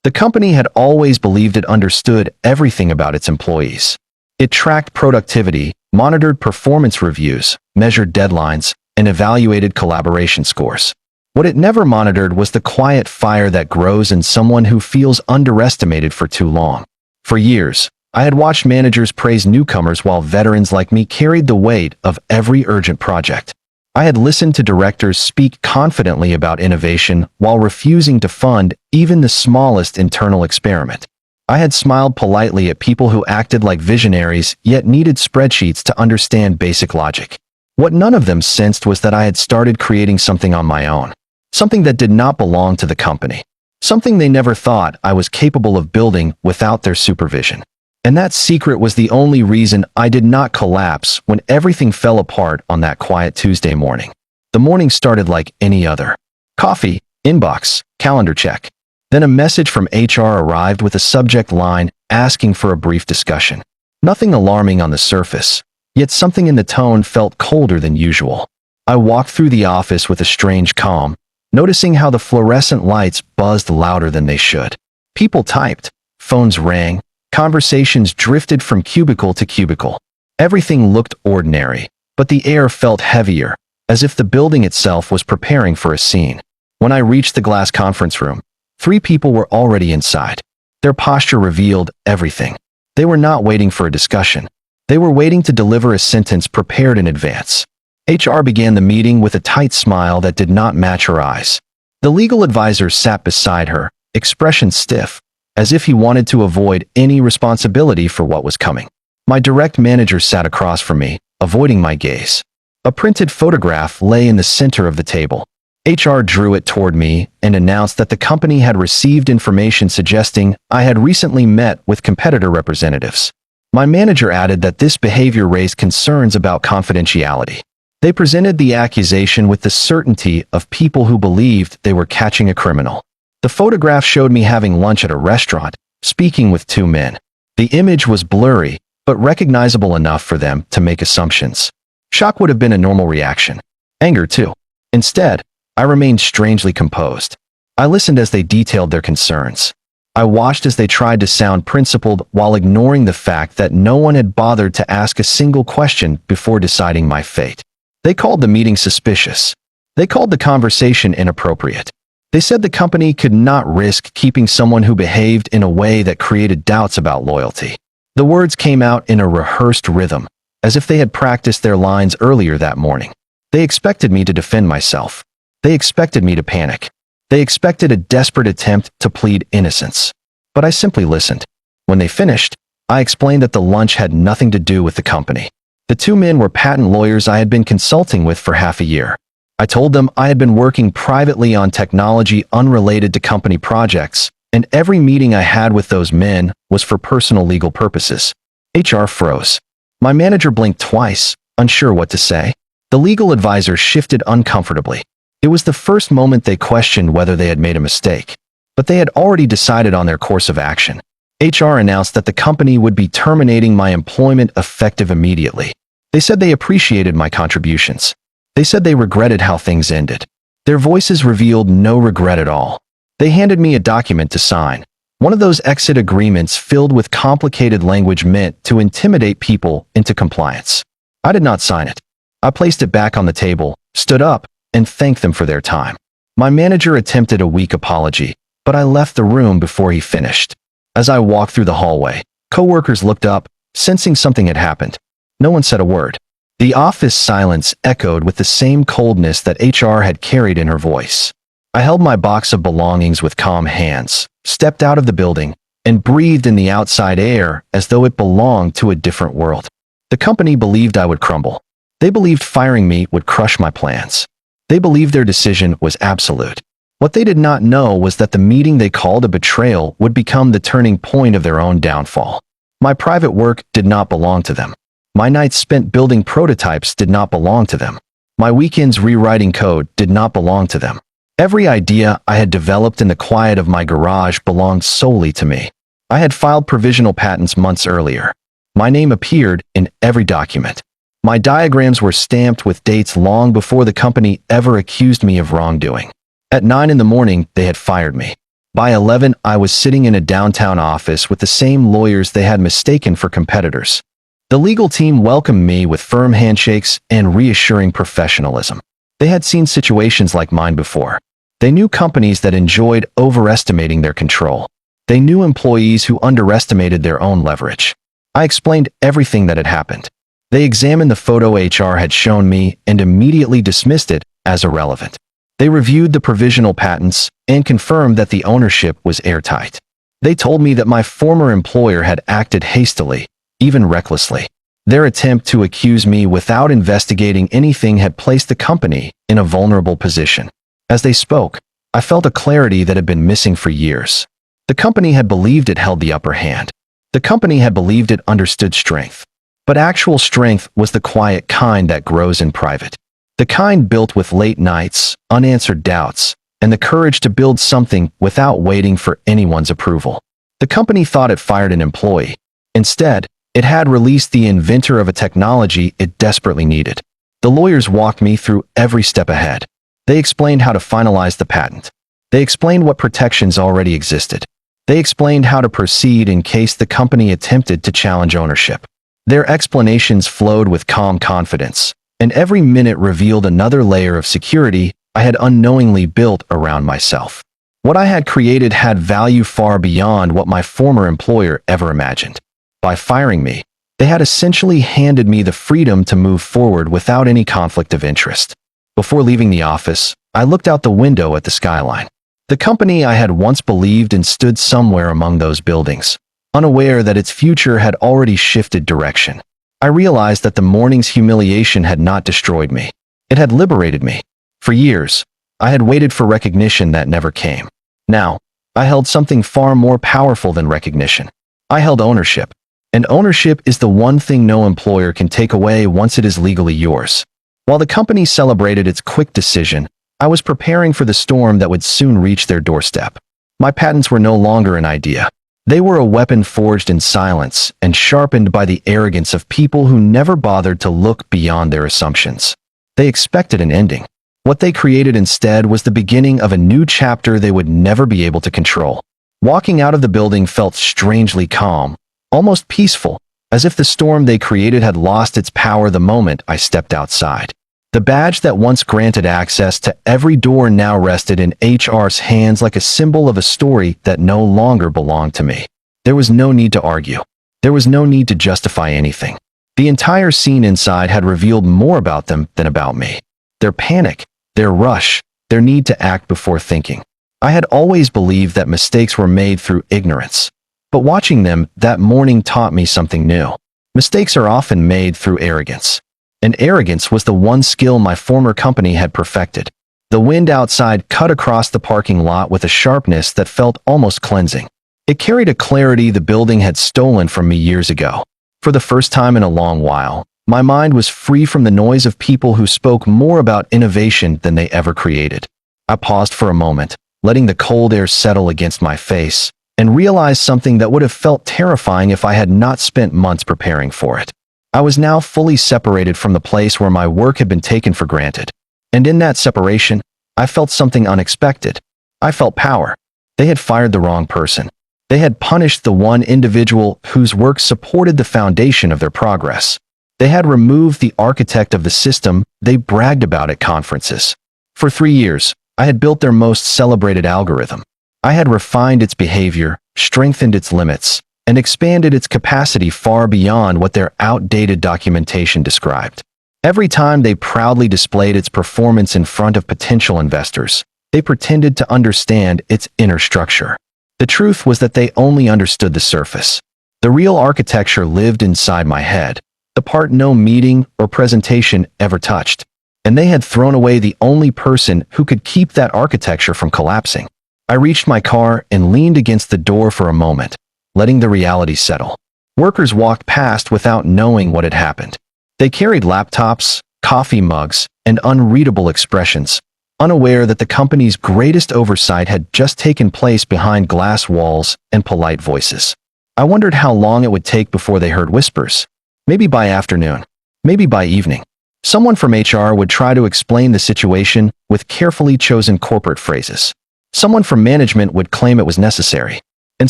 The company had always believed it understood everything about its employees. It tracked productivity, monitored performance reviews, measured deadlines, and evaluated collaboration scores. What it never monitored was the quiet fire that grows in someone who feels underestimated for too long. For years, I had watched managers praise newcomers while veterans like me carried the weight of every urgent project. I had listened to directors speak confidently about innovation while refusing to fund even the smallest internal experiment. I had smiled politely at people who acted like visionaries yet needed spreadsheets to understand basic logic. What none of them sensed was that I had started creating something on my own, something that did not belong to the company, something they never thought I was capable of building without their supervision. And that secret was the only reason I did not collapse when everything fell apart on that quiet Tuesday morning. The morning started like any other. Coffee, inbox, calendar check. Then a message from HR arrived with a subject line asking for a brief discussion. Nothing alarming on the surface, yet something in the tone felt colder than usual. I walked through the office with a strange calm, noticing how the fluorescent lights buzzed louder than they should. People typed, phones rang, conversations drifted from cubicle to cubicle. Everything looked ordinary, but the air felt heavier, as if the building itself was preparing for a scene. When I reached the glass conference room, 3 people were already inside. Their posture revealed everything. They were not waiting for a discussion. They were waiting to deliver a sentence prepared in advance. HR began the meeting with a tight smile that did not match her eyes. The legal advisor sat beside her, expression stiff, as if he wanted to avoid any responsibility for what was coming. My direct manager sat across from me, avoiding my gaze. A printed photograph lay in the center of the table. HR drew it toward me and announced that the company had received information suggesting I had recently met with competitor representatives. My manager added that this behavior raised concerns about confidentiality. They presented the accusation with the certainty of people who believed they were catching a criminal. The photograph showed me having lunch at a restaurant, speaking with 2 men. The image was blurry, but recognizable enough for them to make assumptions. Shock would have been a normal reaction. Anger, too. Instead, I remained strangely composed. I listened as they detailed their concerns. I watched as they tried to sound principled while ignoring the fact that no one had bothered to ask a single question before deciding my fate. They called the meeting suspicious. They called the conversation inappropriate. They said the company could not risk keeping someone who behaved in a way that created doubts about loyalty. The words came out in a rehearsed rhythm, as if they had practiced their lines earlier that morning. They expected me to defend myself. They expected me to panic. They expected a desperate attempt to plead innocence. But I simply listened. When they finished, I explained that the lunch had nothing to do with the company. The 2 men were patent lawyers I had been consulting with for half a year. I told them I had been working privately on technology unrelated to company projects, and every meeting I had with those men was for personal legal purposes. HR froze. My manager blinked twice, unsure what to say. The legal advisor shifted uncomfortably. It was the first moment they questioned whether they had made a mistake. But they had already decided on their course of action. HR announced that the company would be terminating my employment effective immediately. They said they appreciated my contributions. They said they regretted how things ended. Their voices revealed no regret at all. They handed me a document to sign, one of those exit agreements filled with complicated language meant to intimidate people into compliance. I did not sign it. I placed it back on the table, stood up, and thanked them for their time. My manager attempted a weak apology, but I left the room before he finished. As I walked through the hallway, coworkers looked up, sensing something had happened. No one said a word. The office silence echoed with the same coldness that HR had carried in her voice. I held my box of belongings with calm hands, stepped out of the building, and breathed in the outside air as though it belonged to a different world. The company believed I would crumble. They believed firing me would crush my plans. They believed their decision was absolute. What they did not know was that the meeting they called a betrayal would become the turning point of their own downfall. My private work did not belong to them. My nights spent building prototypes did not belong to them. My weekends rewriting code did not belong to them. Every idea I had developed in the quiet of my garage belonged solely to me. I had filed provisional patents months earlier. My name appeared in every document. My diagrams were stamped with dates long before the company ever accused me of wrongdoing. At 9 in the morning, they had fired me. By 11, I was sitting in a downtown office with the same lawyers they had mistaken for competitors. The legal team welcomed me with firm handshakes and reassuring professionalism. They had seen situations like mine before. They knew companies that enjoyed overestimating their control. They knew employees who underestimated their own leverage. I explained everything that had happened. They examined the photo HR had shown me and immediately dismissed it as irrelevant. They reviewed the provisional patents and confirmed that the ownership was airtight. They told me that my former employer had acted hastily, even recklessly. Their attempt to accuse me without investigating anything had placed the company in a vulnerable position. As they spoke, I felt a clarity that had been missing for years. The company had believed it held the upper hand. The company had believed it understood strength. But actual strength was the quiet kind that grows in private. The kind built with late nights, unanswered doubts, and the courage to build something without waiting for anyone's approval. The company thought it fired an employee. Instead, it had released the inventor of a technology it desperately needed. The lawyers walked me through every step ahead. They explained how to finalize the patent. They explained what protections already existed. They explained how to proceed in case the company attempted to challenge ownership. Their explanations flowed with calm confidence, and every minute revealed another layer of security I had unknowingly built around myself. What I had created had value far beyond what my former employer ever imagined. By firing me, they had essentially handed me the freedom to move forward without any conflict of interest. Before leaving the office, I looked out the window at the skyline. The company I had once believed in stood somewhere among those buildings, unaware that its future had already shifted direction. I realized that the morning's humiliation had not destroyed me. It had liberated me. For years, I had waited for recognition that never came. Now, I held something far more powerful than recognition. I held ownership. And ownership is the one thing no employer can take away once it is legally yours. While the company celebrated its quick decision, I was preparing for the storm that would soon reach their doorstep. My patents were no longer an idea. They were a weapon forged in silence and sharpened by the arrogance of people who never bothered to look beyond their assumptions. They expected an ending. What they created instead was the beginning of a new chapter they would never be able to control. Walking out of the building felt strangely calm, almost peaceful, as if the storm they created had lost its power the moment I stepped outside. The badge that once granted access to every door now rested in HR's hands like a symbol of a story that no longer belonged to me. There was no need to argue. There was no need to justify anything. The entire scene inside had revealed more about them than about me. Their panic, their rush, their need to act before thinking. I had always believed that mistakes were made through ignorance. But watching them that morning taught me something new. Mistakes are often made through arrogance. And arrogance was the one skill my former company had perfected. The wind outside cut across the parking lot with a sharpness that felt almost cleansing. It carried a clarity the building had stolen from me years ago. For the first time in a long while, my mind was free from the noise of people who spoke more about innovation than they ever created. I paused for a moment, letting the cold air settle against my face, and realized something that would have felt terrifying if I had not spent months preparing for it. I was now fully separated from the place where my work had been taken for granted. And in that separation, I felt something unexpected. I felt power. They had fired the wrong person. They had punished the one individual whose work supported the foundation of their progress. They had removed the architect of the system they bragged about at conferences. For 3 years, I had built their most celebrated algorithm. I had refined its behavior, strengthened its limits, and expanded its capacity far beyond what their outdated documentation described. Every time they proudly displayed its performance in front of potential investors, they pretended to understand its inner structure. The truth was that they only understood the surface. The real architecture lived inside my head, the part no meeting or presentation ever touched. And they had thrown away the only person who could keep that architecture from collapsing. I reached my car and leaned against the door for a moment, letting the reality settle. Workers walked past without knowing what had happened. They carried laptops, coffee mugs, and unreadable expressions, unaware that the company's greatest oversight had just taken place behind glass walls and polite voices. I wondered how long it would take before they heard whispers. Maybe by afternoon. Maybe by evening. Someone from HR would try to explain the situation with carefully chosen corporate phrases. Someone from management would claim it was necessary, and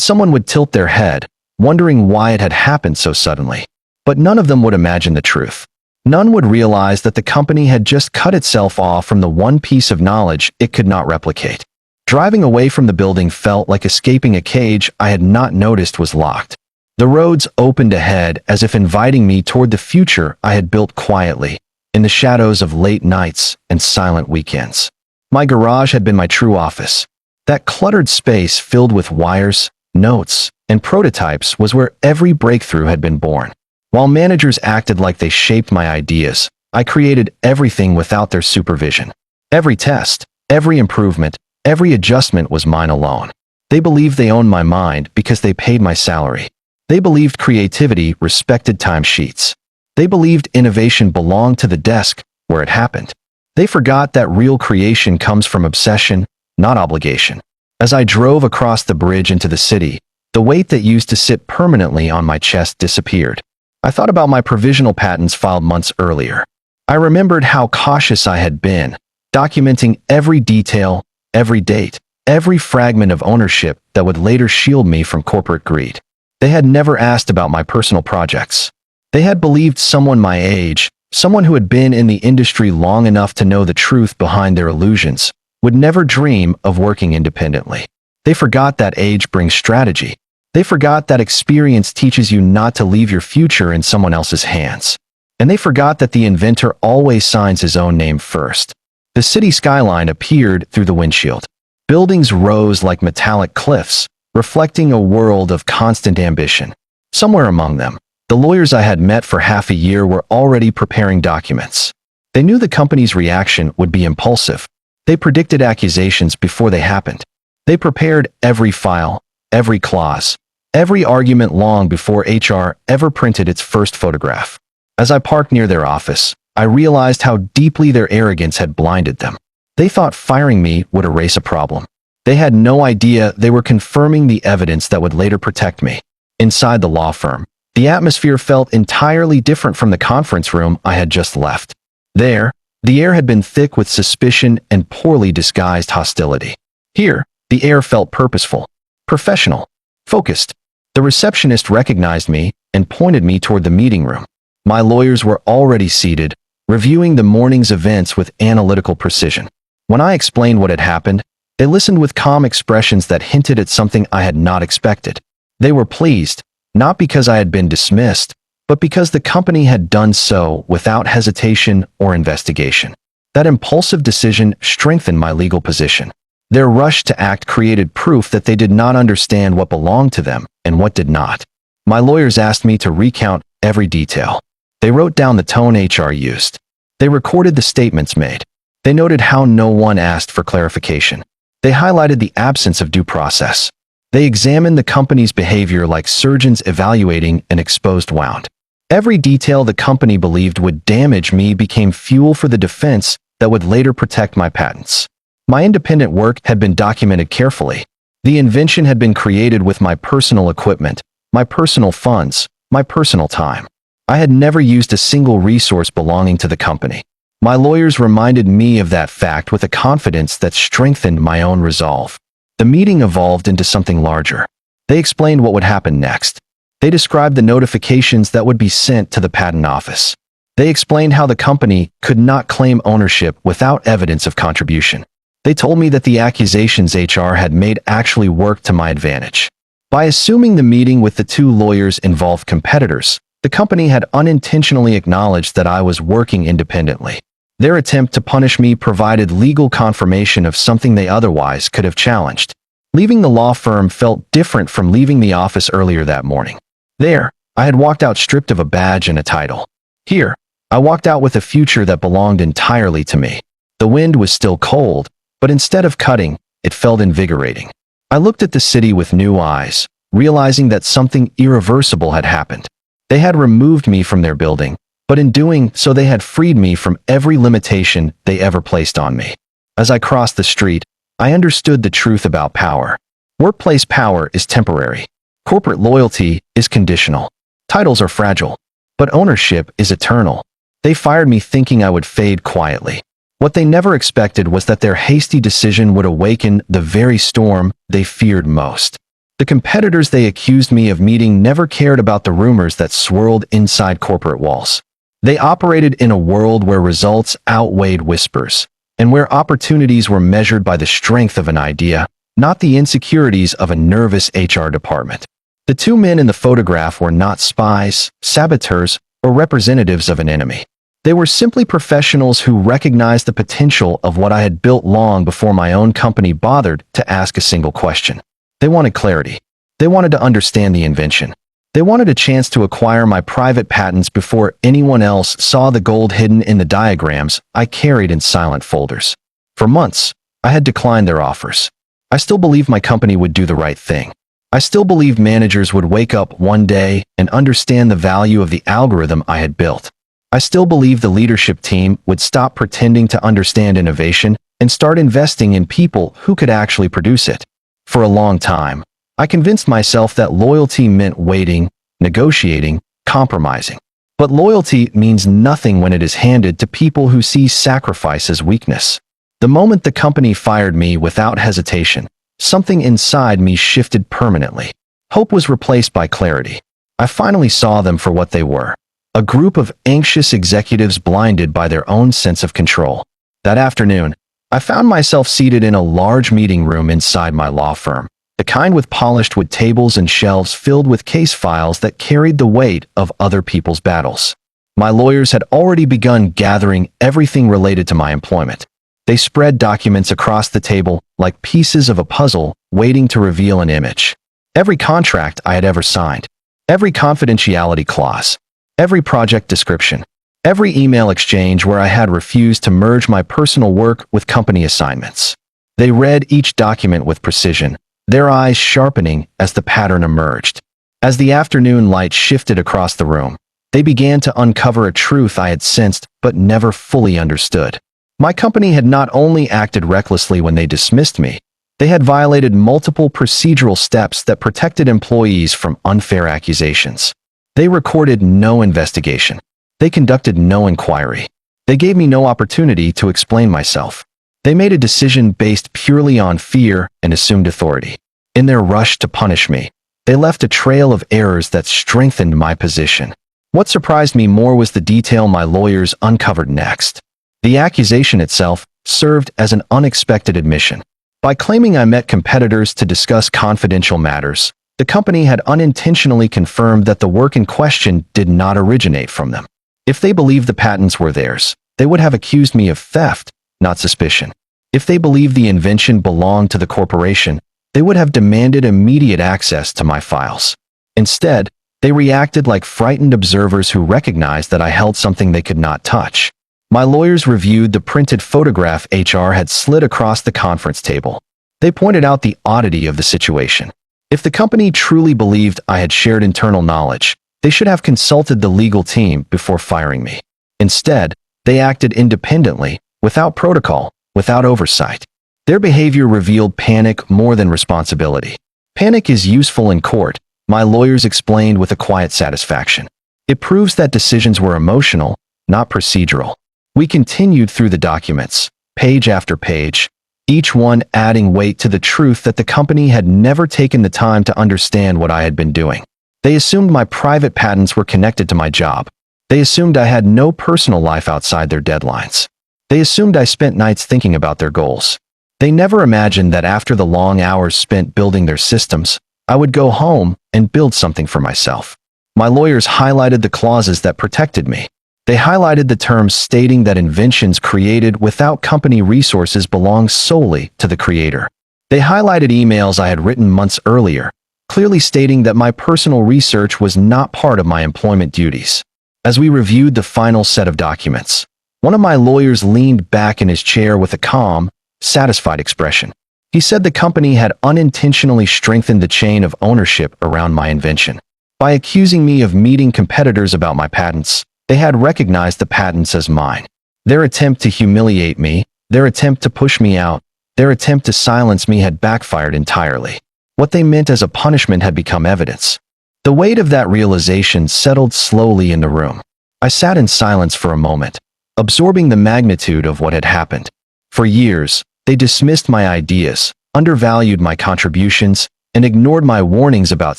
someone would tilt their head, wondering why it had happened so suddenly. But none of them would imagine the truth. None would realize that the company had just cut itself off from the one piece of knowledge it could not replicate. Driving away from the building felt like escaping a cage I had not noticed was locked. The roads opened ahead as if inviting me toward the future I had built quietly, in the shadows of late nights and silent weekends. My garage had been my true office. That cluttered space filled with wires, notes, and prototypes was where every breakthrough had been born. While managers acted like they shaped my ideas, I created everything without their supervision. Every test, every improvement, every adjustment was mine alone. They believed they owned my mind because they paid my salary. They believed creativity respected timesheets. They believed innovation belonged to the desk where it happened. They forgot that real creation comes from obsession, not obligation. As I drove across the bridge into the city, the weight that used to sit permanently on my chest disappeared. I thought about my provisional patents filed months earlier. I remembered how cautious I had been, documenting every detail, every date, every fragment of ownership that would later shield me from corporate greed. They had never asked about my personal projects. They had believed someone my age, someone who had been in the industry long enough to know the truth behind their illusions, would never dream of working independently. They forgot that age brings strategy. They forgot that experience teaches you not to leave your future in someone else's hands. And they forgot that the inventor always signs his own name first. The city skyline appeared through the windshield. Buildings rose like metallic cliffs, reflecting a world of constant ambition. Somewhere among them, the lawyers I had met for half a year were already preparing documents. They knew the company's reaction would be impulsive. They predicted accusations before they happened. They prepared every file, every clause, every argument long before HR ever printed its first photograph. As I parked near their office, I realized how deeply their arrogance had blinded them. They thought firing me would erase a problem. They had no idea they were confirming the evidence that would later protect me. Inside the law firm, the atmosphere felt entirely different from the conference room I had just left. There, the air had been thick with suspicion and poorly disguised hostility. Here, the air felt purposeful, professional, focused. The receptionist recognized me and pointed me toward the meeting room. My lawyers were already seated, reviewing the morning's events with analytical precision. When I explained what had happened, they listened with calm expressions that hinted at something I had not expected. They were pleased, not because I had been dismissed, but because the company had done so without hesitation or investigation. That impulsive decision strengthened my legal position. Their rush to act created proof that they did not understand what belonged to them and what did not. My lawyers asked me to recount every detail. They wrote down the tone HR used. They recorded the statements made. They noted how no one asked for clarification. They highlighted the absence of due process. They examined the company's behavior like surgeons evaluating an exposed wound. Every detail the company believed would damage me became fuel for the defense that would later protect my patents. My independent work had been documented carefully. The invention had been created with my personal equipment, my personal funds, my personal time. I had never used a single resource belonging to the company. My lawyers reminded me of that fact with a confidence that strengthened my own resolve. The meeting evolved into something larger. They explained what would happen next. They described the notifications that would be sent to the patent office. They explained how the company could not claim ownership without evidence of contribution. They told me that the accusations HR had made actually worked to my advantage. By assuming the meeting with the two lawyers involved competitors, the company had unintentionally acknowledged that I was working independently. Their attempt to punish me provided legal confirmation of something they otherwise could have challenged. Leaving the law firm felt different from leaving the office earlier that morning. There, I had walked out stripped of a badge and a title. Here, I walked out with a future that belonged entirely to me. The wind was still cold, but instead of cutting, it felt invigorating. I looked at the city with new eyes, realizing that something irreversible had happened. They had removed me from their building, but in doing so they had freed me from every limitation they ever placed on me. As I crossed the street, I understood the truth about power. Workplace power is temporary. Corporate loyalty is conditional. Titles are fragile, but ownership is eternal. They fired me thinking I would fade quietly. What they never expected was that their hasty decision would awaken the very storm they feared most. The competitors they accused me of meeting never cared about the rumors that swirled inside corporate walls. They operated in a world where results outweighed whispers, and where opportunities were measured by the strength of an idea, not the insecurities of a nervous HR department. The two men in the photograph were not spies, saboteurs, or representatives of an enemy. They were simply professionals who recognized the potential of what I had built long before my own company bothered to ask a single question. They wanted clarity. They wanted to understand the invention. They wanted a chance to acquire my private patents before anyone else saw the gold hidden in the diagrams I carried in silent folders. For months, I had declined their offers. I still believed my company would do the right thing. I still believed managers would wake up one day and understand the value of the algorithm I had built. I still believed the leadership team would stop pretending to understand innovation and start investing in people who could actually produce it. For a long time, I convinced myself that loyalty meant waiting, negotiating, compromising. But loyalty means nothing when it is handed to people who see sacrifice as weakness. The moment the company fired me without hesitation, something inside me shifted permanently. Hope was replaced by clarity. I finally saw them for what they were. A group of anxious executives blinded by their own sense of control. That afternoon, I found myself seated in a large meeting room inside my law firm, the kind with polished wood tables and shelves filled with case files that carried the weight of other people's battles. My lawyers had already begun gathering everything related to my employment. They spread documents across the table like pieces of a puzzle waiting to reveal an image. Every contract I had ever signed, every confidentiality clause, every project description, every email exchange where I had refused to merge my personal work with company assignments. They read each document with precision, their eyes sharpening as the pattern emerged. As the afternoon light shifted across the room, they began to uncover a truth I had sensed but never fully understood. My company had not only acted recklessly when they dismissed me, they had violated multiple procedural steps that protected employees from unfair accusations. They recorded no investigation. They conducted no inquiry. They gave me no opportunity to explain myself. They made a decision based purely on fear and assumed authority. In their rush to punish me, they left a trail of errors that strengthened my position. What surprised me more was the detail my lawyers uncovered next. The accusation itself served as an unexpected admission. By claiming I met competitors to discuss confidential matters, the company had unintentionally confirmed that the work in question did not originate from them. If they believed the patents were theirs, they would have accused me of theft, not suspicion. If they believed the invention belonged to the corporation, they would have demanded immediate access to my files. Instead, they reacted like frightened observers who recognized that I held something they could not touch. My lawyers reviewed the printed photograph HR had slid across the conference table. They pointed out the oddity of the situation. If the company truly believed I had shared internal knowledge, they should have consulted the legal team before firing me. Instead, they acted independently, without protocol, without oversight. Their behavior revealed panic more than responsibility. Panic is useful in court, my lawyers explained with a quiet satisfaction. It proves that decisions were emotional, not procedural. We continued through the documents, page after page, each one adding weight to the truth that the company had never taken the time to understand what I had been doing. They assumed my private patents were connected to my job. They assumed I had no personal life outside their deadlines. They assumed I spent nights thinking about their goals. They never imagined that after the long hours spent building their systems, I would go home and build something for myself. My lawyers highlighted the clauses that protected me. They highlighted the terms stating that inventions created without company resources belong solely to the creator. They highlighted emails I had written months earlier, clearly stating that my personal research was not part of my employment duties. As we reviewed the final set of documents, one of my lawyers leaned back in his chair with a calm, satisfied expression. He said the company had unintentionally strengthened the chain of ownership around my invention. By accusing me of meeting competitors about my patents, they had recognized the patents as mine. Their attempt to humiliate me, their attempt to push me out, their attempt to silence me had backfired entirely. What they meant as a punishment had become evidence. The weight of that realization settled slowly in the room. I sat in silence for a moment, absorbing the magnitude of what had happened. For years, they dismissed my ideas, undervalued my contributions, and ignored my warnings about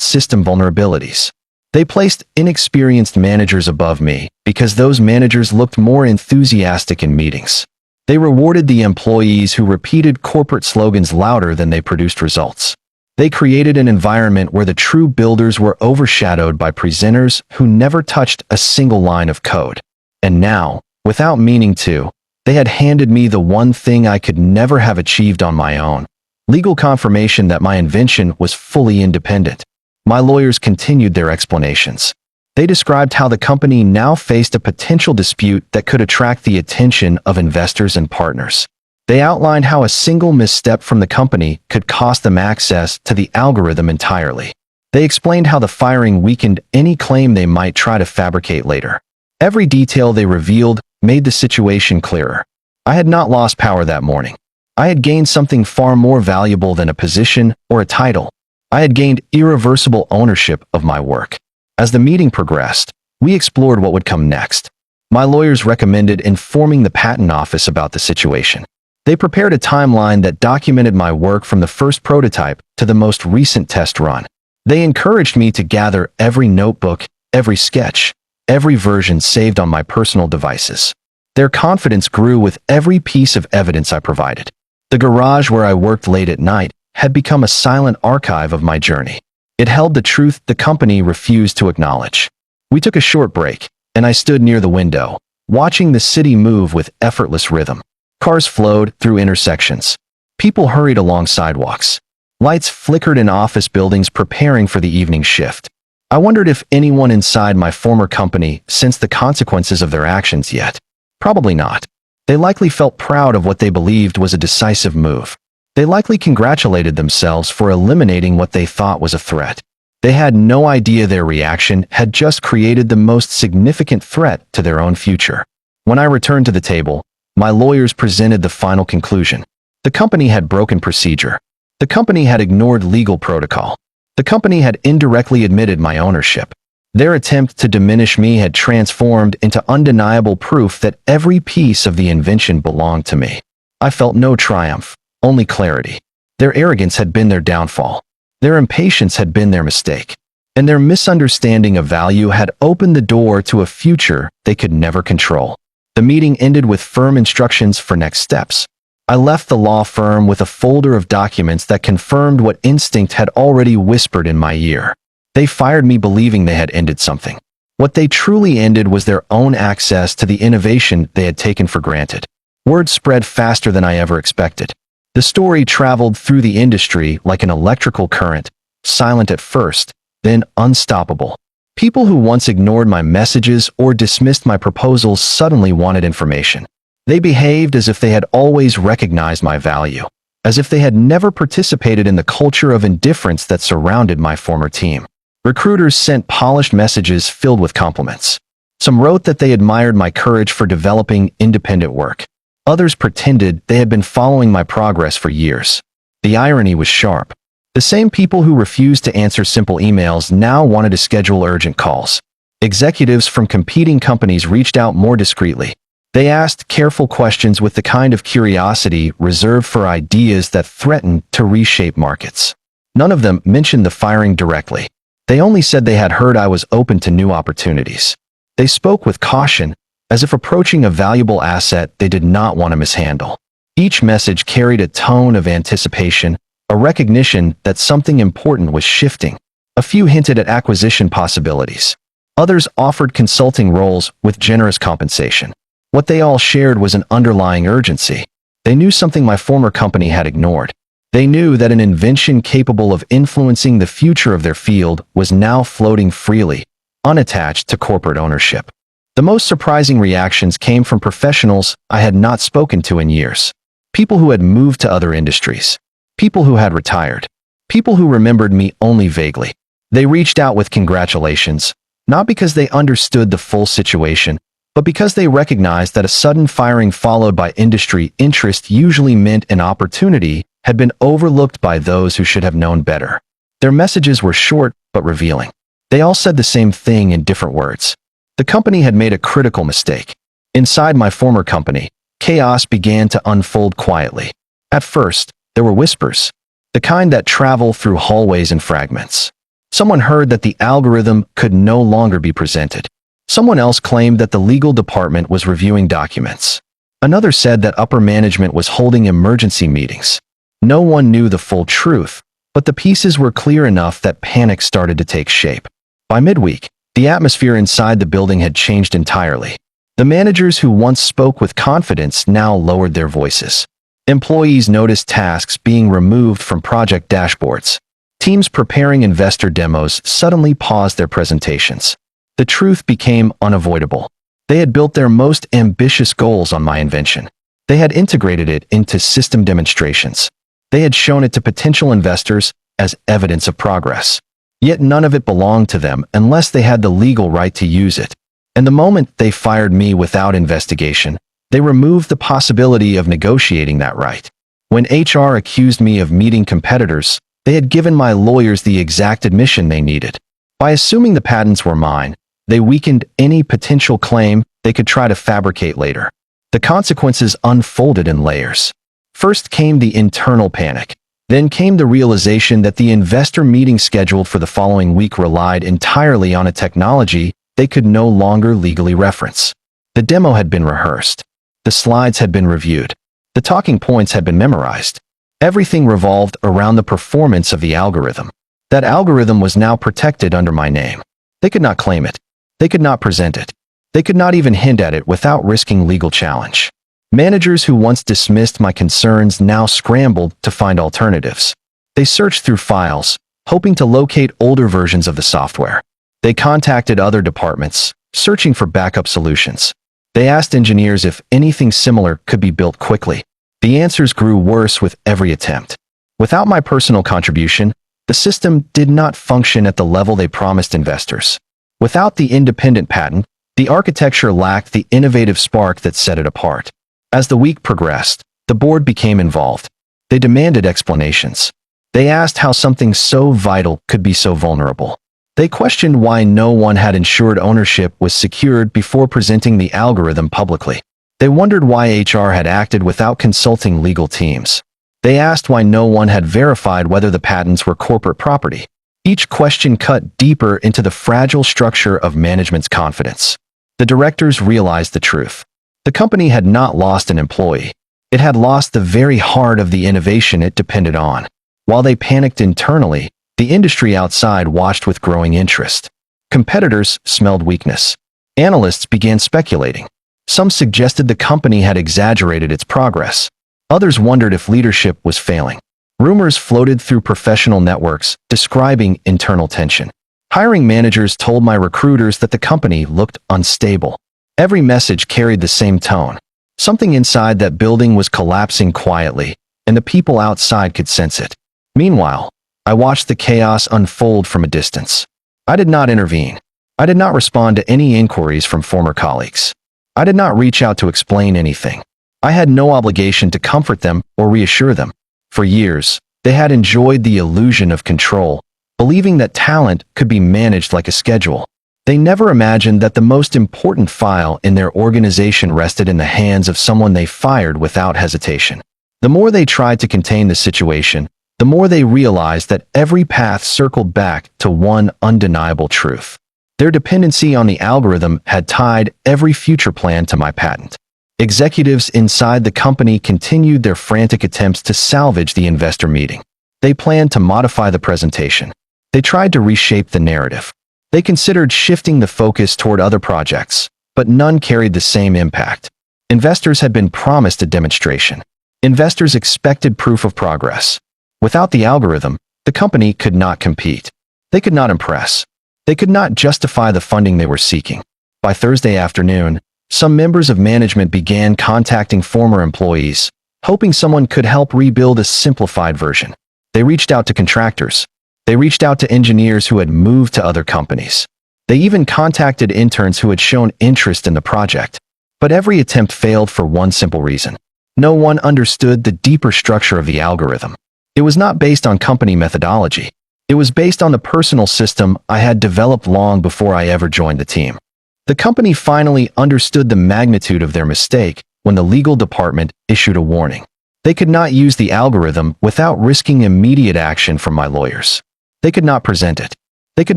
system vulnerabilities. They placed inexperienced managers above me because those managers looked more enthusiastic in meetings. They rewarded the employees who repeated corporate slogans louder than they produced results. They created an environment where the true builders were overshadowed by presenters who never touched a single line of code. And now, without meaning to, they had handed me the one thing I could never have achieved on my own: legal confirmation that my invention was fully independent. My lawyers continued their explanations. They described how the company now faced a potential dispute that could attract the attention of investors and partners. They outlined how a single misstep from the company could cost them access to the algorithm entirely. They explained how the firing weakened any claim they might try to fabricate later. Every detail they revealed made the situation clearer. I had not lost power that morning. I had gained something far more valuable than a position or a title. I had gained irreversible ownership of my work. As the meeting progressed, we explored what would come next. My lawyers recommended informing the patent office about the situation. They prepared a timeline that documented my work from the first prototype to the most recent test run. They encouraged me to gather every notebook, every sketch, every version saved on my personal devices. Their confidence grew with every piece of evidence I provided. The garage where I worked late at night had become a silent archive of my journey. It held the truth the company refused to acknowledge. We took a short break, and I stood near the window, watching the city move with effortless rhythm. Cars flowed through intersections. People hurried along sidewalks. Lights flickered in office buildings preparing for the evening shift. I wondered if anyone inside my former company sensed the consequences of their actions yet. Probably not. They likely felt proud of what they believed was a decisive move. They likely congratulated themselves for eliminating what they thought was a threat. They had no idea their reaction had just created the most significant threat to their own future. When I returned to the table, my lawyers presented the final conclusion. The company had broken procedure. The company had ignored legal protocol. The company had indirectly admitted my ownership. Their attempt to diminish me had transformed into undeniable proof that every piece of the invention belonged to me. I felt no triumph, only clarity. Their arrogance had been their downfall. Their impatience had been their mistake. And their misunderstanding of value had opened the door to a future they could never control. The meeting ended with firm instructions for next steps. I left the law firm with a folder of documents that confirmed what instinct had already whispered in my ear. They fired me believing they had ended something. What they truly ended was their own access to the innovation they had taken for granted. Word spread faster than I ever expected. The story traveled through the industry like an electrical current, silent at first, then unstoppable. People who once ignored my messages or dismissed my proposals suddenly wanted information. They behaved as if they had always recognized my value, as if they had never participated in the culture of indifference that surrounded my former team. Recruiters sent polished messages filled with compliments. Some wrote that they admired my courage for developing independent work. Others pretended they had been following my progress for years. The irony was sharp. The same people who refused to answer simple emails now wanted to schedule urgent calls. Executives from competing companies reached out more discreetly. They asked careful questions with the kind of curiosity reserved for ideas that threatened to reshape markets. None of them mentioned the firing directly. They only said they had heard I was open to new opportunities. They spoke with caution, as if approaching a valuable asset they did not want to mishandle. Each message carried a tone of anticipation, a recognition that something important was shifting. A few hinted at acquisition possibilities. Others offered consulting roles with generous compensation. What they all shared was an underlying urgency. They knew something my former company had ignored. They knew that an invention capable of influencing the future of their field was now floating freely, unattached to corporate ownership. The most surprising reactions came from professionals I had not spoken to in years. People who had moved to other industries. People who had retired. People who remembered me only vaguely. They reached out with congratulations, not because they understood the full situation, but because they recognized that a sudden firing followed by industry interest usually meant an opportunity had been overlooked by those who should have known better. Their messages were short but revealing. They all said the same thing in different words. The company had made a critical mistake. Inside my former company, chaos began to unfold quietly. At first, there were whispers, the kind that travel through hallways and fragments. Someone heard that the algorithm could no longer be presented. Someone else claimed that the legal department was reviewing documents. Another said that upper management was holding emergency meetings. No one knew the full truth, but the pieces were clear enough that panic started to take shape. By midweek, the atmosphere inside the building had changed entirely. The managers who once spoke with confidence now lowered their voices. Employees noticed tasks being removed from project dashboards. Teams preparing investor demos suddenly paused their presentations. The truth became unavoidable. They had built their most ambitious goals on my invention. They had integrated it into system demonstrations. They had shown it to potential investors as evidence of progress. Yet none of it belonged to them unless they had the legal right to use it. And the moment they fired me without investigation, they removed the possibility of negotiating that right. When HR accused me of meeting competitors, they had given my lawyers the exact admission they needed. By assuming the patents were mine, they weakened any potential claim they could try to fabricate later. The consequences unfolded in layers. First came the internal panic. Then came the realization that the investor meeting scheduled for the following week relied entirely on a technology they could no longer legally reference. The demo had been rehearsed. The slides had been reviewed. The talking points had been memorized. Everything revolved around the performance of the algorithm. That algorithm was now protected under my name. They could not claim it. They could not present it. They could not even hint at it without risking legal challenge. Managers who once dismissed my concerns now scrambled to find alternatives. They searched through files, hoping to locate older versions of the software. They contacted other departments, searching for backup solutions. They asked engineers if anything similar could be built quickly. The answers grew worse with every attempt. Without my personal contribution, the system did not function at the level they promised investors. Without the independent patent, the architecture lacked the innovative spark that set it apart. As the week progressed, the board became involved. They demanded explanations. They asked how something so vital could be so vulnerable. They questioned why no one had ensured ownership was secured before presenting the algorithm publicly. They wondered why HR had acted without consulting legal teams. They asked why no one had verified whether the patents were corporate property. Each question cut deeper into the fragile structure of management's confidence. The directors realized the truth. The company had not lost an employee. It had lost the very heart of the innovation it depended on. While they panicked internally, the industry outside watched with growing interest. Competitors smelled weakness. Analysts began speculating. Some suggested the company had exaggerated its progress. Others wondered if leadership was failing. Rumors floated through professional networks, describing internal tension. Hiring managers told my recruiters that the company looked unstable. Every message carried the same tone. Something inside that building was collapsing quietly, and the people outside could sense it. Meanwhile, I watched the chaos unfold from a distance. I did not intervene. I did not respond to any inquiries from former colleagues. I did not reach out to explain anything. I had no obligation to comfort them or reassure them. For years, they had enjoyed the illusion of control, believing that talent could be managed like a schedule. They never imagined that the most important file in their organization rested in the hands of someone they fired without hesitation. The more they tried to contain the situation, the more they realized that every path circled back to one undeniable truth. Their dependency on the algorithm had tied every future plan to my patent. Executives inside the company continued their frantic attempts to salvage the investor meeting. They planned to modify the presentation. They tried to reshape the narrative. They considered shifting the focus toward other projects, but none carried the same impact. Investors had been promised a demonstration. Investors expected proof of progress. Without the algorithm, the company could not compete. They could not impress. They could not justify the funding they were seeking. By Thursday afternoon, some members of management began contacting former employees, hoping someone could help rebuild a simplified version. They reached out to contractors. They reached out to engineers who had moved to other companies. They even contacted interns who had shown interest in the project. But every attempt failed for one simple reason. No one understood the deeper structure of the algorithm. It was not based on company methodology. It was based on the personal system I had developed long before I ever joined the team. The company finally understood the magnitude of their mistake when the legal department issued a warning. They could not use the algorithm without risking immediate action from my lawyers. They could not present it. They could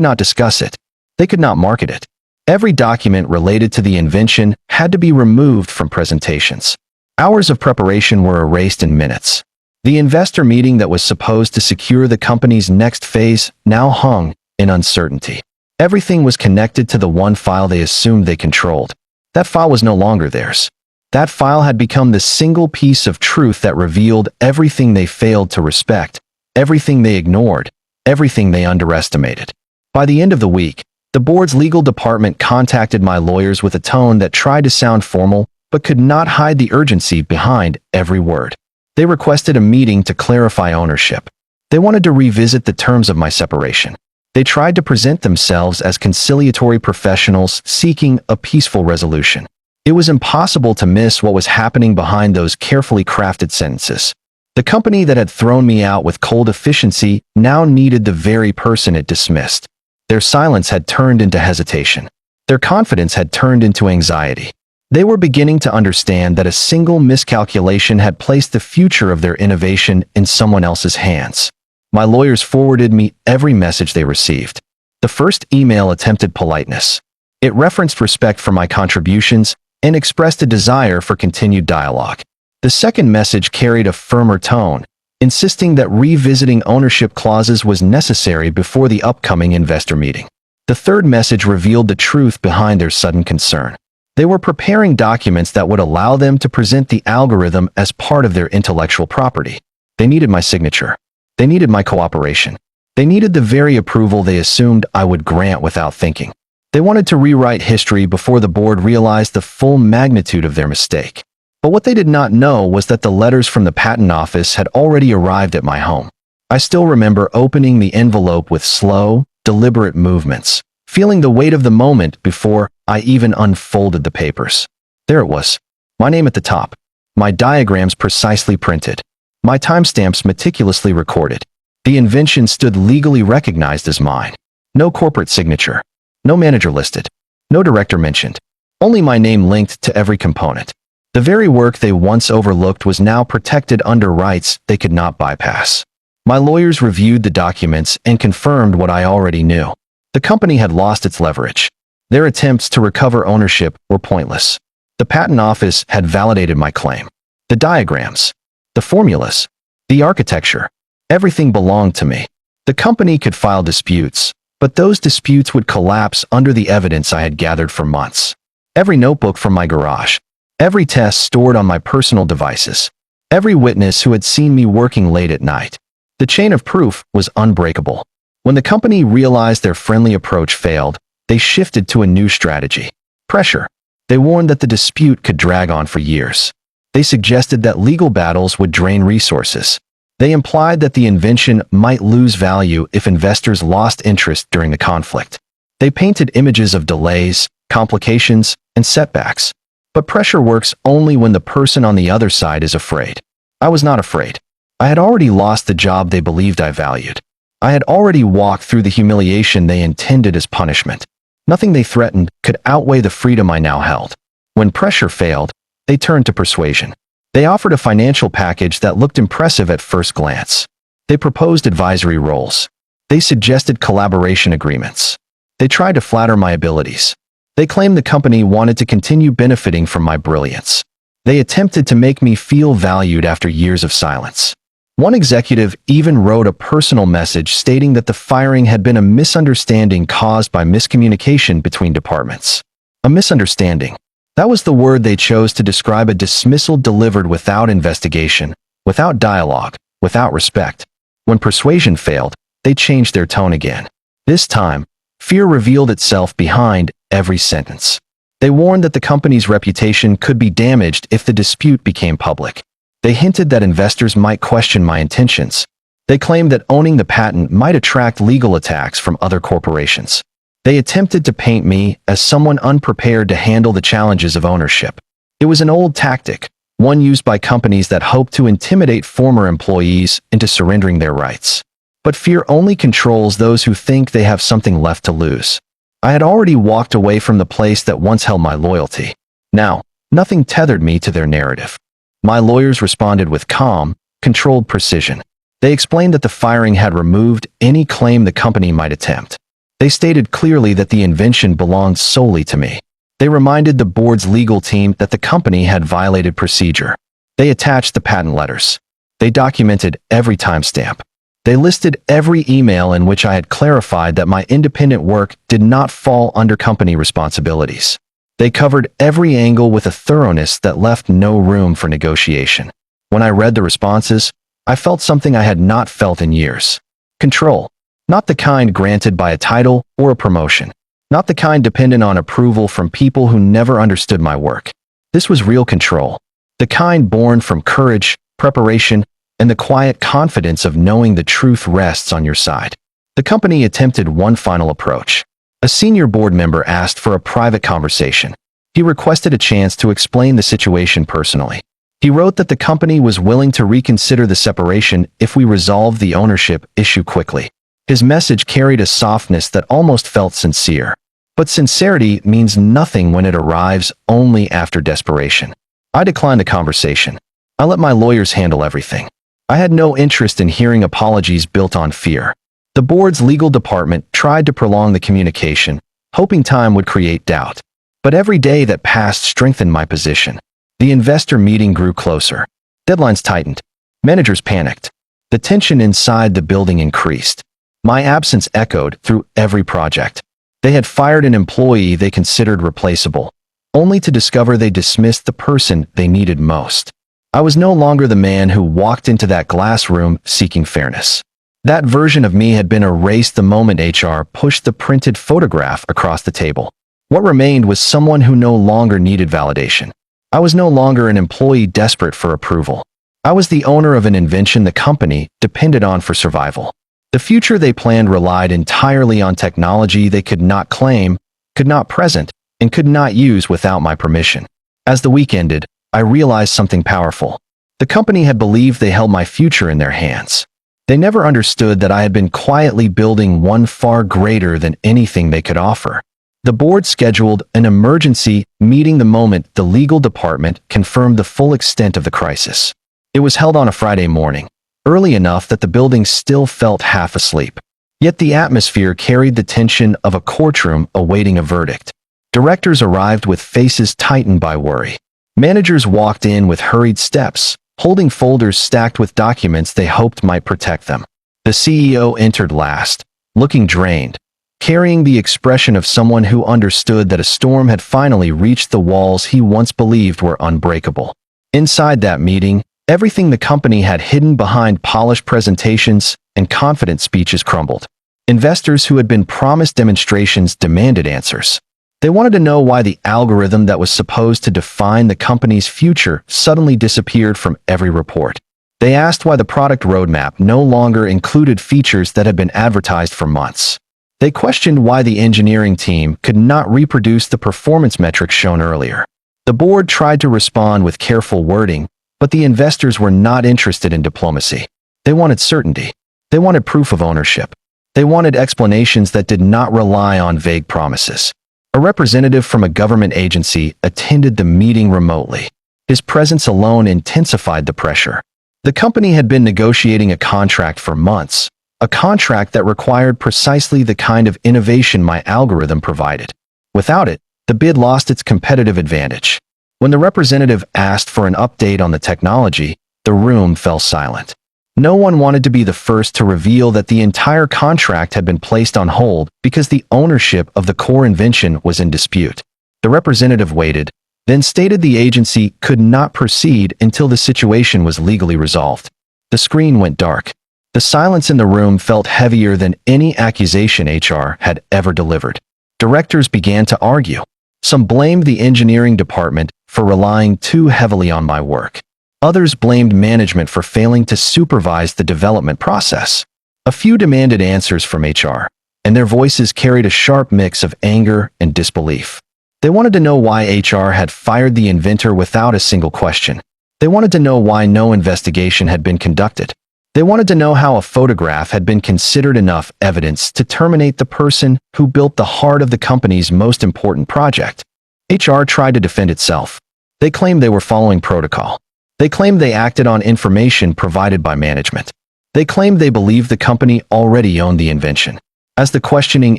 not discuss it. They could not market it. Every document related to the invention had to be removed from presentations. Hours of preparation were erased in minutes. The investor meeting that was supposed to secure the company's next phase now hung in uncertainty. Everything was connected to the one file they assumed they controlled. That file was no longer theirs. That file had become the single piece of truth that revealed everything they failed to respect, everything they ignored, everything they underestimated. By the end of the week, the board's legal department contacted my lawyers with a tone that tried to sound formal but could not hide the urgency behind every word. They requested a meeting to clarify ownership. They wanted to revisit the terms of my separation. They tried to present themselves as conciliatory professionals seeking a peaceful resolution. It was impossible to miss what was happening behind those carefully crafted sentences. The company that had thrown me out with cold efficiency now needed the very person it dismissed. Their silence had turned into hesitation. Their confidence had turned into anxiety. They were beginning to understand that a single miscalculation had placed the future of their innovation in someone else's hands. My lawyers forwarded me every message they received. The first email attempted politeness. It referenced respect for my contributions and expressed a desire for continued dialogue. The second message carried a firmer tone, insisting that revisiting ownership clauses was necessary before the upcoming investor meeting. The third message revealed the truth behind their sudden concern. They were preparing documents that would allow them to present the algorithm as part of their intellectual property. They needed my signature. They needed my cooperation. They needed the very approval they assumed I would grant without thinking. They wanted to rewrite history before the board realized the full magnitude of their mistake. But what they did not know was that the letters from the patent office had already arrived at my home. I still remember opening the envelope with slow, deliberate movements, feeling the weight of the moment before I even unfolded the papers. There it was, my name at the top, my diagrams precisely printed, my timestamps meticulously recorded. The invention stood legally recognized as mine. No corporate signature, no manager listed, no director mentioned, only my name linked to every component. The very work they once overlooked was now protected under rights they could not bypass. My lawyers reviewed the documents and confirmed what I already knew. The company had lost its leverage. Their attempts to recover ownership were pointless. The patent office had validated my claim. The diagrams, the formulas, the architecture, everything belonged to me. The company could file disputes, but those disputes would collapse under the evidence I had gathered for months. Every notebook from my garage, every test stored on my personal devices, every witness who had seen me working late at night. The chain of proof was unbreakable. When the company realized their friendly approach failed, they shifted to a new strategy. Pressure. They warned that the dispute could drag on for years. They suggested that legal battles would drain resources. They implied that the invention might lose value if investors lost interest during the conflict. They painted images of delays, complications, and setbacks. But pressure works only when the person on the other side is afraid. I was not afraid. I had already lost the job they believed I valued. I had already walked through the humiliation they intended as punishment. Nothing they threatened could outweigh the freedom I now held. When pressure failed, they turned to persuasion. They offered a financial package that looked impressive at first glance. They proposed advisory roles. They suggested collaboration agreements. They tried to flatter my abilities. They claimed the company wanted to continue benefiting from my brilliance. They attempted to make me feel valued after years of silence. One executive even wrote a personal message stating that the firing had been a misunderstanding caused by miscommunication between departments. A misunderstanding. That was the word they chose to describe a dismissal delivered without investigation, without dialogue, without respect. When persuasion failed, they changed their tone again. This time, fear revealed itself behind every sentence. They warned that the company's reputation could be damaged if the dispute became public. They hinted that investors might question my intentions. They claimed that owning the patent might attract legal attacks from other corporations. They attempted to paint me as someone unprepared to handle the challenges of ownership. It was an old tactic, one used by companies that hope to intimidate former employees into surrendering their rights. But fear only controls those who think they have something left to lose. I had already walked away from the place that once held my loyalty. Now, nothing tethered me to their narrative. My lawyers responded with calm, controlled precision. They explained that the firing had removed any claim the company might attempt. They stated clearly that the invention belonged solely to me. They reminded the board's legal team that the company had violated procedure. They attached the patent letters. They documented every timestamp. They listed every email in which I had clarified that my independent work did not fall under company responsibilities. They covered every angle with a thoroughness that left no room for negotiation. When I read the responses, I felt something I had not felt in years. Control. Not the kind granted by a title or a promotion. Not the kind dependent on approval from people who never understood my work. This was real control. The kind born from courage, preparation, and the quiet confidence of knowing the truth rests on your side. The company attempted one final approach. A senior board member asked for a private conversation. He requested a chance to explain the situation personally. He wrote that the company was willing to reconsider the separation if we resolved the ownership issue quickly. His message carried a softness that almost felt sincere. But sincerity means nothing when it arrives only after desperation. I declined the conversation. I let my lawyers handle everything. I had no interest in hearing apologies built on fear. The board's legal department tried to prolong the communication, hoping time would create doubt. But every day that passed strengthened my position. The investor meeting grew closer. Deadlines tightened. Managers panicked. The tension inside the building increased. My absence echoed through every project. They had fired an employee they considered replaceable, only to discover they dismissed the person they needed most. I was no longer the man who walked into that glass room seeking fairness. That version of me had been erased the moment HR pushed the printed photograph across the table. What remained was someone who no longer needed validation. I was no longer an employee desperate for approval. I was the owner of an invention the company depended on for survival. The future they planned relied entirely on technology they could not claim, could not present, and could not use without my permission. As the week ended, I realized something powerful. The company had believed they held my future in their hands. They never understood that I had been quietly building one far greater than anything they could offer. The board scheduled an emergency meeting the moment the legal department confirmed the full extent of the crisis. It was held on a Friday morning, early enough that the building still felt half asleep. Yet the atmosphere carried the tension of a courtroom awaiting a verdict. Directors arrived with faces tightened by worry. Managers walked in with hurried steps, holding folders stacked with documents they hoped might protect them. The CEO entered last, looking drained, carrying the expression of someone who understood that a storm had finally reached the walls he once believed were unbreakable. Inside that meeting, everything the company had hidden behind polished presentations and confident speeches crumbled. Investors who had been promised demonstrations demanded answers. They wanted to know why the algorithm that was supposed to define the company's future suddenly disappeared from every report. They asked why the product roadmap no longer included features that had been advertised for months. They questioned why the engineering team could not reproduce the performance metrics shown earlier. The board tried to respond with careful wording, but the investors were not interested in diplomacy. They wanted certainty. They wanted proof of ownership. They wanted explanations that did not rely on vague promises. A representative from a government agency attended the meeting remotely. His presence alone intensified the pressure. The company had been negotiating a contract for months, a contract that required precisely the kind of innovation my algorithm provided. Without it, the bid lost its competitive advantage. When the representative asked for an update on the technology, the room fell silent. No one wanted to be the first to reveal that the entire contract had been placed on hold because the ownership of the core invention was in dispute. The representative waited, then stated the agency could not proceed until the situation was legally resolved. The screen went dark. The silence in the room felt heavier than any accusation HR had ever delivered. Directors began to argue. Some blamed the engineering department for relying too heavily on my work. Others blamed management for failing to supervise the development process. A few demanded answers from HR, and their voices carried a sharp mix of anger and disbelief. They wanted to know why HR had fired the inventor without a single question. They wanted to know why no investigation had been conducted. They wanted to know how a photograph had been considered enough evidence to terminate the person who built the heart of the company's most important project. HR tried to defend itself. They claimed they were following protocol. They claimed they acted on information provided by management. They claimed they believed the company already owned the invention. As the questioning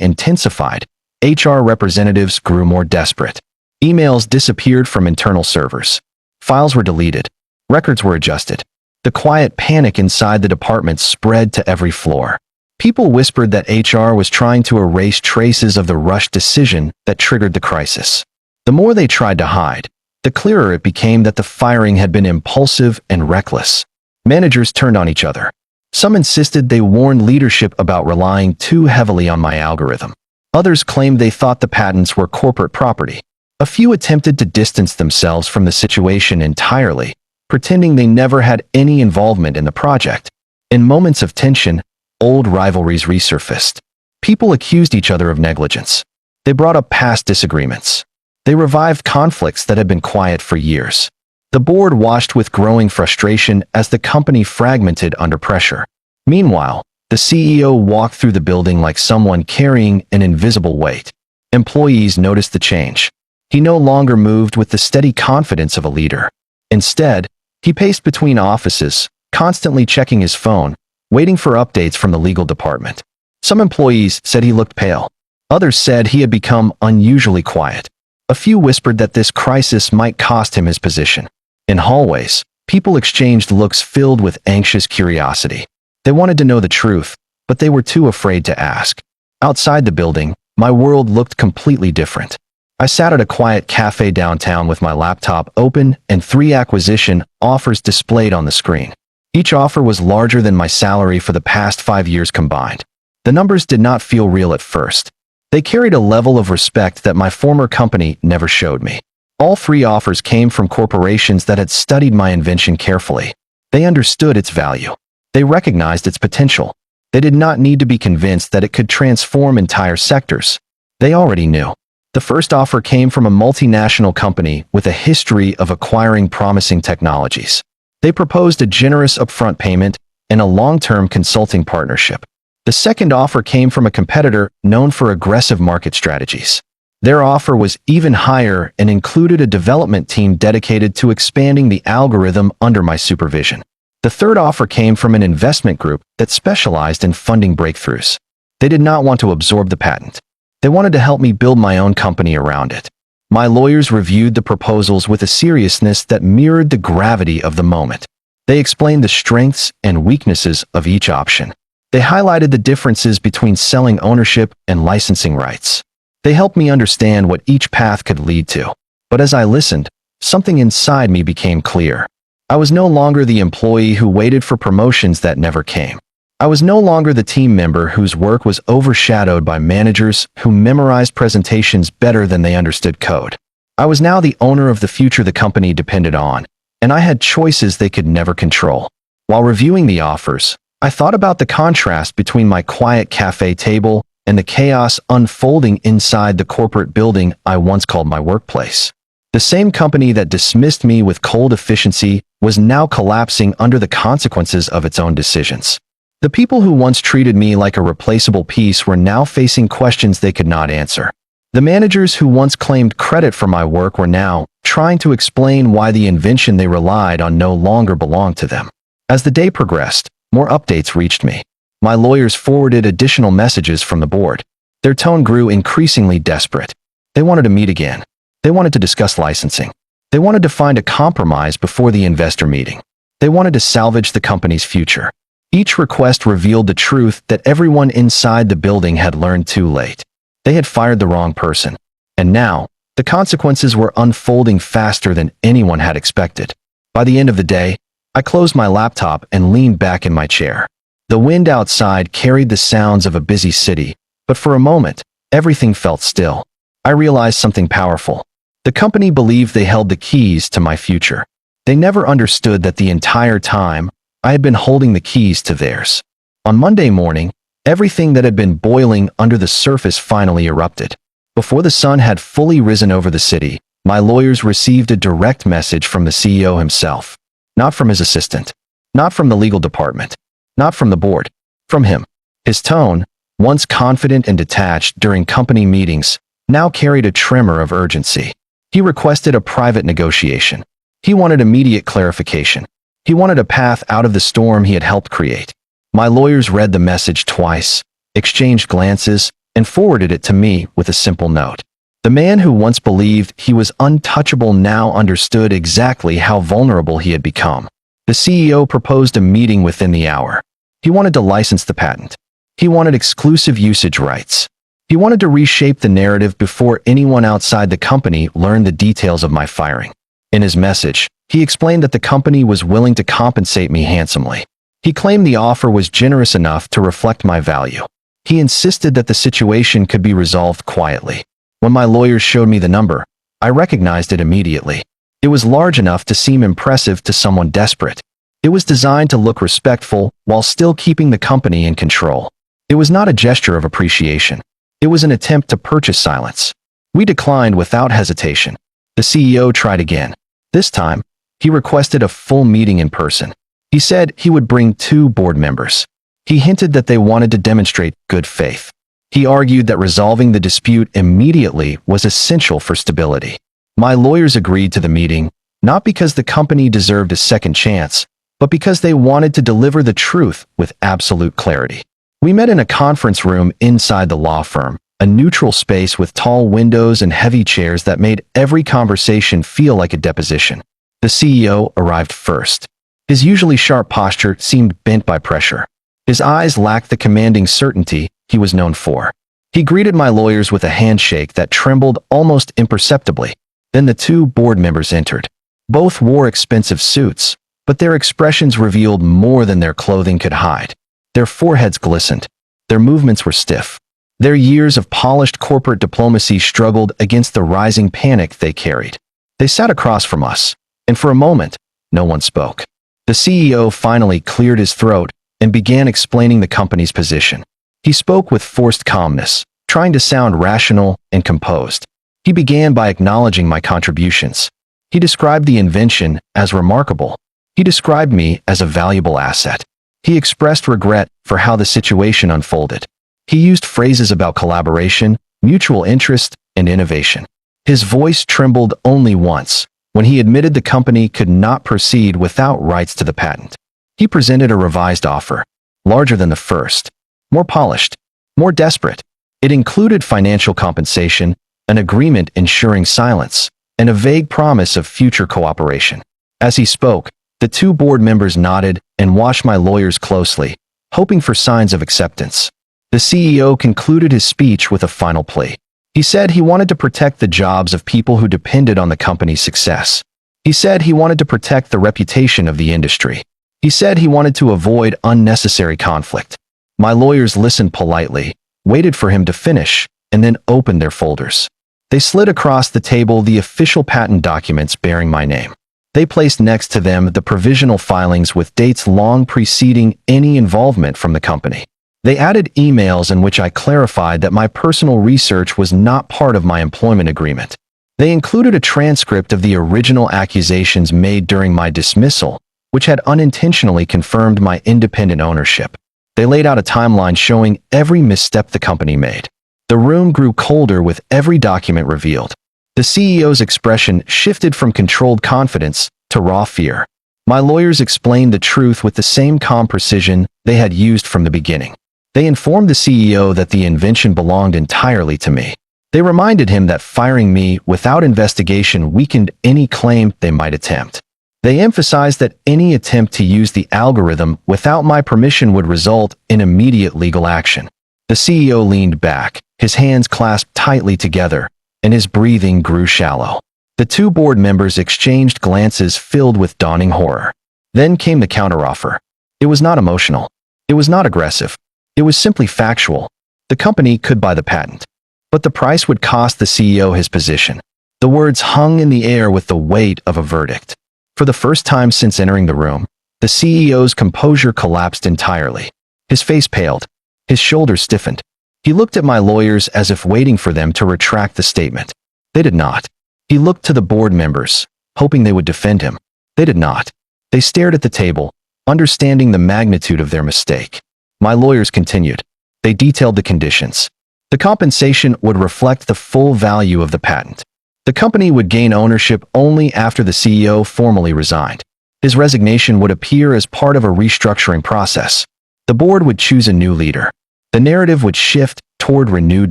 intensified, HR representatives grew more desperate. Emails disappeared from internal servers. Files were deleted. Records were adjusted. The quiet panic inside the department spread to every floor. People whispered that HR was trying to erase traces of the rushed decision that triggered the crisis. The more they tried to hide, the clearer it became that the firing had been impulsive and reckless. Managers turned on each other. Some insisted they warned leadership about relying too heavily on my algorithm. Others claimed they thought the patents were corporate property. A few attempted to distance themselves from the situation entirely, pretending they never had any involvement in the project. In moments of tension, old rivalries resurfaced. People accused each other of negligence. They brought up past disagreements. They revived conflicts that had been quiet for years. The board watched with growing frustration as the company fragmented under pressure. Meanwhile, the CEO walked through the building like someone carrying an invisible weight. Employees noticed the change. He no longer moved with the steady confidence of a leader. Instead, he paced between offices, constantly checking his phone, waiting for updates from the legal department. Some employees said he looked pale. Others said he had become unusually quiet. A few whispered that this crisis might cost him his position. In hallways, people exchanged looks filled with anxious curiosity. They wanted to know the truth, but they were too afraid to ask. Outside the building, my world looked completely different. I sat at a quiet cafe downtown with my laptop open and 3 acquisition offers displayed on the screen. Each offer was larger than my salary for the past 5 years combined. The numbers did not feel real at first. They carried a level of respect that my former company never showed me. All 3 offers came from corporations that had studied my invention carefully. They understood its value. They recognized its potential. They did not need to be convinced that it could transform entire sectors. They already knew. The first offer came from a multinational company with a history of acquiring promising technologies. They proposed a generous upfront payment and a long-term consulting partnership. The second offer came from a competitor known for aggressive market strategies. Their offer was even higher and included a development team dedicated to expanding the algorithm under my supervision. The third offer came from an investment group that specialized in funding breakthroughs. They did not want to absorb the patent. They wanted to help me build my own company around it. My lawyers reviewed the proposals with a seriousness that mirrored the gravity of the moment. They explained the strengths and weaknesses of each option. They highlighted the differences between selling ownership and licensing rights. They helped me understand what each path could lead to. But as I listened, something inside me became clear. I was no longer the employee who waited for promotions that never came. I was no longer the team member whose work was overshadowed by managers who memorized presentations better than they understood code. I was now the owner of the future the company depended on, and I had choices they could never control. While reviewing the offers, I thought about the contrast between my quiet cafe table and the chaos unfolding inside the corporate building I once called my workplace. The same company that dismissed me with cold efficiency was now collapsing under the consequences of its own decisions. The people who once treated me like a replaceable piece were now facing questions they could not answer. The managers who once claimed credit for my work were now trying to explain why the invention they relied on no longer belonged to them. As the day progressed, more updates reached me. My lawyers forwarded additional messages from the board. Their tone grew increasingly desperate. They wanted to meet again. They wanted to discuss licensing. They wanted to find a compromise before the investor meeting. They wanted to salvage the company's future. Each request revealed the truth that everyone inside the building had learned too late. They had fired the wrong person. And now, the consequences were unfolding faster than anyone had expected. By the end of the day, I closed my laptop and leaned back in my chair. The wind outside carried the sounds of a busy city, but for a moment, everything felt still. I realized something powerful. The company believed they held the keys to my future. They never understood that the entire time, I had been holding the keys to theirs. On Monday morning, everything that had been boiling under the surface finally erupted. Before the sun had fully risen over the city, my lawyers received a direct message from the CEO himself. Not from his assistant. Not from the legal department. Not from the board. From him. His tone, once confident and detached during company meetings, now carried a tremor of urgency. He requested a private negotiation. He wanted immediate clarification. He wanted a path out of the storm he had helped create. My lawyers read the message twice, exchanged glances, and forwarded it to me with a simple note. The man who once believed he was untouchable now understood exactly how vulnerable he had become. The CEO proposed a meeting within the hour. He wanted to license the patent. He wanted exclusive usage rights. He wanted to reshape the narrative before anyone outside the company learned the details of my firing. In his message, he explained that the company was willing to compensate me handsomely. He claimed the offer was generous enough to reflect my value. He insisted that the situation could be resolved quietly. When my lawyers showed me the number, I recognized it immediately. It was large enough to seem impressive to someone desperate. It was designed to look respectful while still keeping the company in control. It was not a gesture of appreciation. It was an attempt to purchase silence. We declined without hesitation. The CEO tried again. This time, he requested a full meeting in person. He said he would bring 2 board members. He hinted that they wanted to demonstrate good faith. He argued that resolving the dispute immediately was essential for stability. My lawyers agreed to the meeting, not because the company deserved a second chance, but because they wanted to deliver the truth with absolute clarity. We met in a conference room inside the law firm, a neutral space with tall windows and heavy chairs that made every conversation feel like a deposition. The CEO arrived first. His usually sharp posture seemed bent by pressure. His eyes lacked the commanding certainty he was known for. He greeted my lawyers with a handshake that trembled almost imperceptibly. Then the 2 board members entered. Both wore expensive suits, but their expressions revealed more than their clothing could hide. Their foreheads glistened. Their movements were stiff. Their years of polished corporate diplomacy struggled against the rising panic they carried. They sat across from us, and for a moment, no one spoke. The CEO finally cleared his throat and began explaining the company's position. He spoke with forced calmness, trying to sound rational and composed. He began by acknowledging my contributions. He described the invention as remarkable. He described me as a valuable asset. He expressed regret for how the situation unfolded. He used phrases about collaboration, mutual interest, and innovation. His voice trembled only once, when he admitted the company could not proceed without rights to the patent. He presented a revised offer, larger than the first, more polished, more desperate. It included financial compensation, an agreement ensuring silence, and a vague promise of future cooperation. As he spoke, the 2 board members nodded and watched my lawyers closely, hoping for signs of acceptance. The CEO concluded his speech with a final plea. He said he wanted to protect the jobs of people who depended on the company's success. He said he wanted to protect the reputation of the industry. He said he wanted to avoid unnecessary conflict. My lawyers listened politely, waited for him to finish, and then opened their folders. They slid across the table the official patent documents bearing my name. They placed next to them the provisional filings with dates long preceding any involvement from the company. They added emails in which I clarified that my personal research was not part of my employment agreement. They included a transcript of the original accusations made during my dismissal, which had unintentionally confirmed my independent ownership. They laid out a timeline showing every misstep the company made. The room grew colder with every document revealed. The CEO's expression shifted from controlled confidence to raw fear. My lawyers explained the truth with the same calm precision they had used from the beginning. They informed the CEO that the invention belonged entirely to me. They reminded him that firing me without investigation weakened any claim they might attempt. They emphasized that any attempt to use the algorithm without my permission would result in immediate legal action. The CEO leaned back, his hands clasped tightly together, and his breathing grew shallow. The 2 board members exchanged glances filled with dawning horror. Then came the counteroffer. It was not emotional. It was not aggressive. It was simply factual. The company could buy the patent, but the price would cost the CEO his position. The words hung in the air with the weight of a verdict. For the first time since entering the room, the CEO's composure collapsed entirely. His face paled. His shoulders stiffened. He looked at my lawyers as if waiting for them to retract the statement. They did not. He looked to the board members, hoping they would defend him. They did not. They stared at the table, understanding the magnitude of their mistake. My lawyers continued. They detailed the conditions. The compensation would reflect the full value of the patent. The company would gain ownership only after the CEO formally resigned. His resignation would appear as part of a restructuring process. The board would choose a new leader. The narrative would shift toward renewed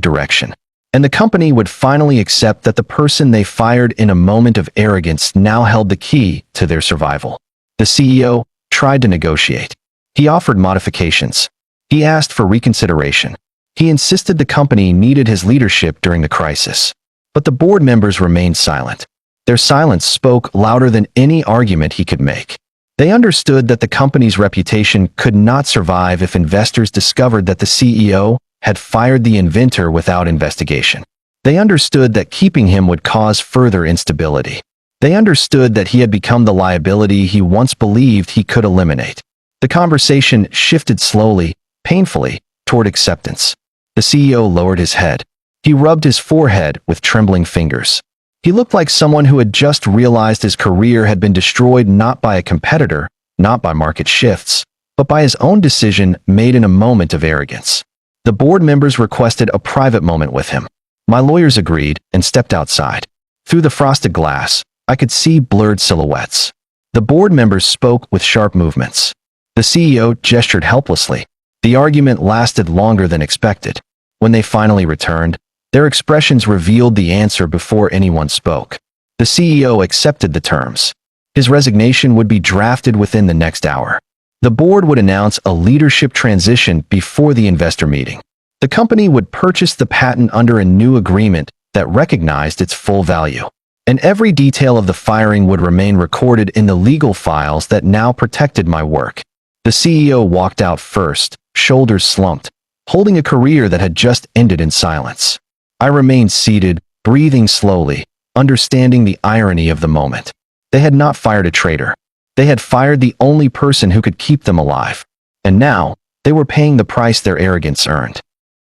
direction. And the company would finally accept that the person they fired in a moment of arrogance now held the key to their survival. The CEO tried to negotiate. He offered modifications. He asked for reconsideration. He insisted the company needed his leadership during the crisis. But the board members remained silent. Their silence spoke louder than any argument he could make. They understood that the company's reputation could not survive if investors discovered that the CEO had fired the inventor without investigation. They understood that keeping him would cause further instability. They understood that he had become the liability he once believed he could eliminate. The conversation shifted slowly, painfully, toward acceptance. The CEO lowered his head. He rubbed his forehead with trembling fingers. He looked like someone who had just realized his career had been destroyed not by a competitor, not by market shifts, but by his own decision made in a moment of arrogance. The board members requested a private moment with him. My lawyers agreed and stepped outside. Through the frosted glass, I could see blurred silhouettes. The board members spoke with sharp movements. The CEO gestured helplessly. The argument lasted longer than expected. When they finally returned, their expressions revealed the answer before anyone spoke. The CEO accepted the terms. His resignation would be drafted within the next hour. The board would announce a leadership transition before the investor meeting. The company would purchase the patent under a new agreement that recognized its full value. And every detail of the firing would remain recorded in the legal files that now protected my work. The CEO walked out first, shoulders slumped, holding a career that had just ended in silence. I remained seated, breathing slowly, understanding the irony of the moment. They had not fired a traitor. They had fired the only person who could keep them alive. And now, they were paying the price their arrogance earned.